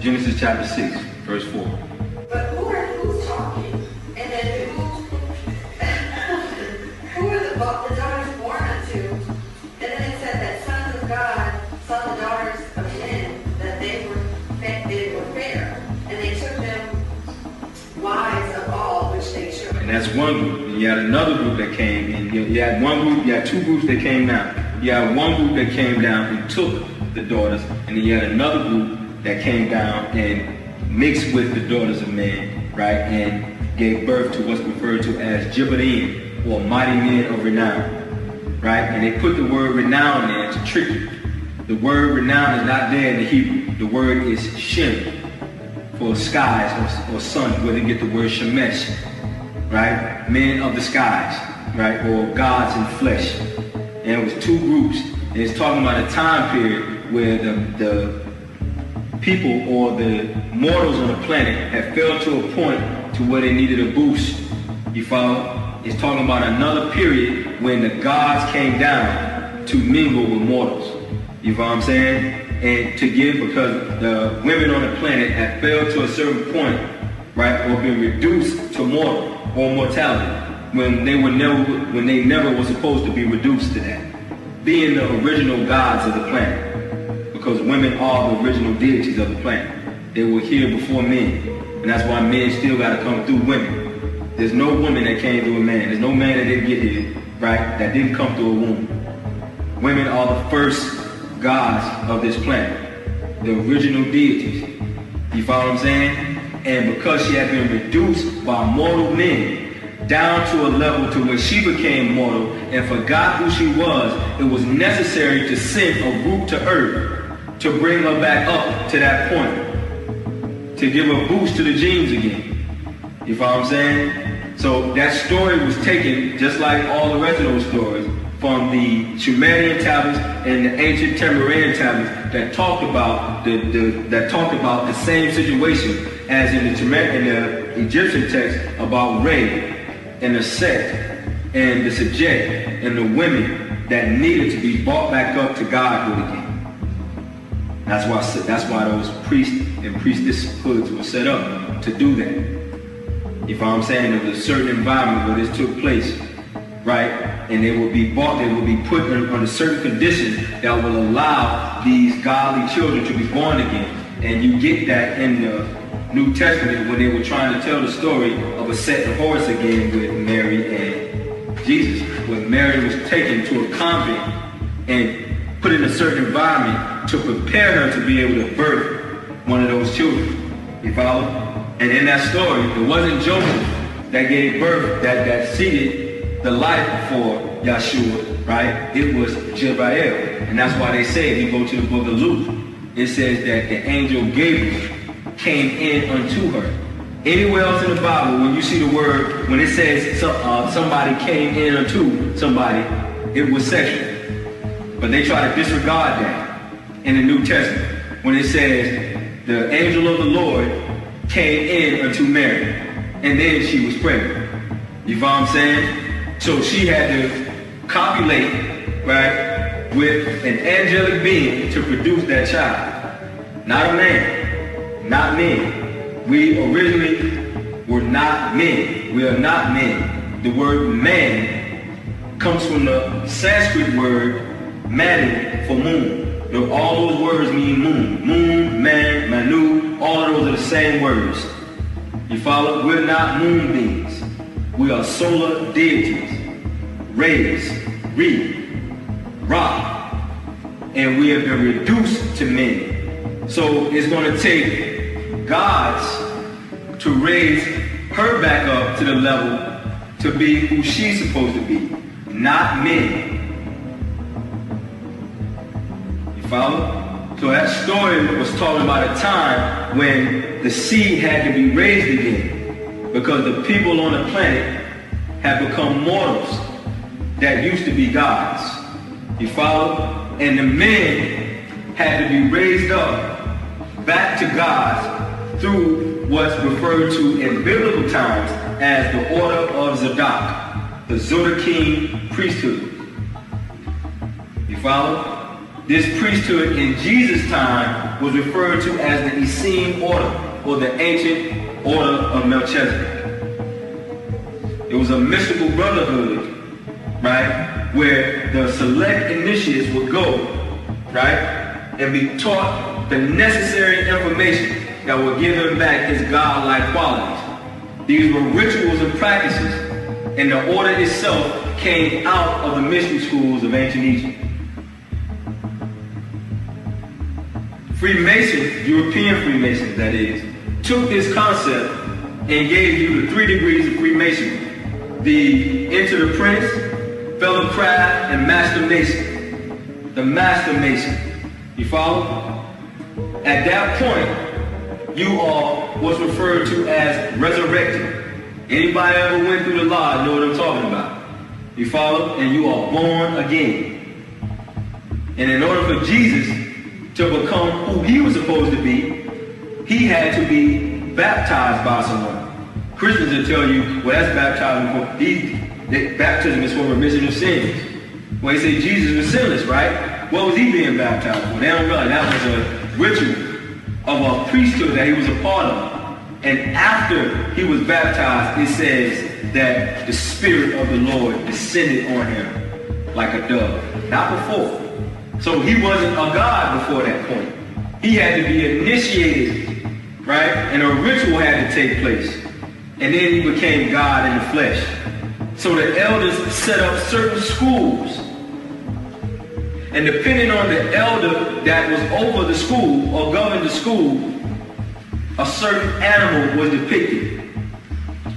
Genesis chapter 6, verse 4. But who's talking? And then who are the daughters born unto? And then it said that sons of God saw the daughters of men, that they were fair, and they took them wives of all which they chose. And that's one group. And you had another group that came in. You had one group, you had two groups that came down. You had one group that came down and took the daughters, and then you had another group that came down and mixed with the daughters of men, right, and gave birth to what's referred to as Gibberim, or mighty men of renown, right? And they put the word renown there to trick you. The word renown is not there in the Hebrew. The word is Shem, for skies or sun, where they get the word Shemesh, right? Men of the skies, right, or gods in flesh. And it was two groups. And it's talking about a time period where the people or the mortals on the planet have fell to a point to where they needed a boost. You follow? It's talking about another period when the gods came down to mingle with mortals. You follow what I'm saying? And to give, because the women on the planet have fell to a certain point, right, or been reduced to mortal or mortality when they never were supposed to be reduced to that, being the original gods of the planet. Because women are the original deities of the planet. They were here before men. And that's why men still got to come through women. There's no woman that came through a man. There's no man that didn't get here, right, that didn't come through a womb. Women are the first gods of this planet. The original deities. You follow what I'm saying? And because she had been reduced by mortal men down to a level to where she became mortal and forgot who she was, it was necessary to send a group to earth to bring her back up to that point, to give a boost to the genes again. You follow what I'm saying? So that story was taken, just like all the rest of those stories, from the Sumerian tablets and the ancient Temurian tablets that talked about the same situation as in the Egyptian text about Re and the Set and the Sejek and the women that needed to be brought back up to Godhood again. That's why those priests and priestesshoods were set up to do that. You follow what I'm saying? There was a certain environment where this took place, right? And they would be put under certain conditions that will allow these godly children to be born again. And you get that in the New Testament when they were trying to tell the story of a Set and Horus again with Mary and Jesus, when Mary was taken to a convent and put in a certain environment to prepare her to be able to birth one of those children. You follow? And in that story, it wasn't Joseph that gave birth, that seeded the life for Yeshua, right? It was Jebrael. And that's why they say, if you go to the book of Luke, it says that the angel Gabriel came in unto her. Anywhere else in the Bible, when you see the word, when it says somebody came in unto somebody, it was sexual. But they try to disregard that in the New Testament when it says the angel of the Lord came in unto Mary and then she was pregnant. You follow what I'm saying? So she had to copulate, right, with an angelic being to produce that child. Not a man, not men. We originally were not men. We are not men. The word man comes from the Sanskrit word Manu for moon. All those words mean moon. Moon, man, Manu, all of those are the same words. You follow? We're not moon beings. We are solar deities. Rays, Ra. And we have been reduced to men. So it's going to take gods to raise her back up to the level to be who she's supposed to be. Not men. Follow? So that story was talking about a time when the seed had to be raised again because the people on the planet have become mortals that used to be gods. You follow? And the men had to be raised up back to gods through what's referred to in biblical times as the order of Zadok, the Zodakim priesthood. You follow? This priesthood in Jesus' time was referred to as the Essene order, or the ancient order of Melchizedek. It was a mystical brotherhood, right, where the select initiates would go, right, and be taught the necessary information that would give him back his godlike qualities. These were rituals and practices, and the order itself came out of the mystery schools of ancient Egypt. Freemasons, European Freemasons that is, took this concept and gave you the 3 degrees of Freemasonry. The Enter the Prince, Fellow Craft, and Master Mason. The Master Mason. You follow? At that point, you are what's referred to as resurrected. Anybody ever went through the law know what I'm talking about. You follow? And you are born again. And in order for Jesus to become who he was supposed to be, he had to be baptized by someone. Christians will tell you, well, that's baptism for baptism is for remission of sins. When they say Jesus was sinless, right? What was he being baptized for? They don't realize that was a ritual of a priesthood that he was a part of. And after he was baptized, it says that the Spirit of the Lord descended on him like a dove. Not before. So he wasn't a God before that point. He had to be initiated, right? And a ritual had to take place. And then he became God in the flesh. So the elders set up certain schools. And depending on the elder that was over the school or governed the school, a certain animal was depicted,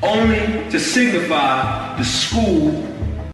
only to signify the school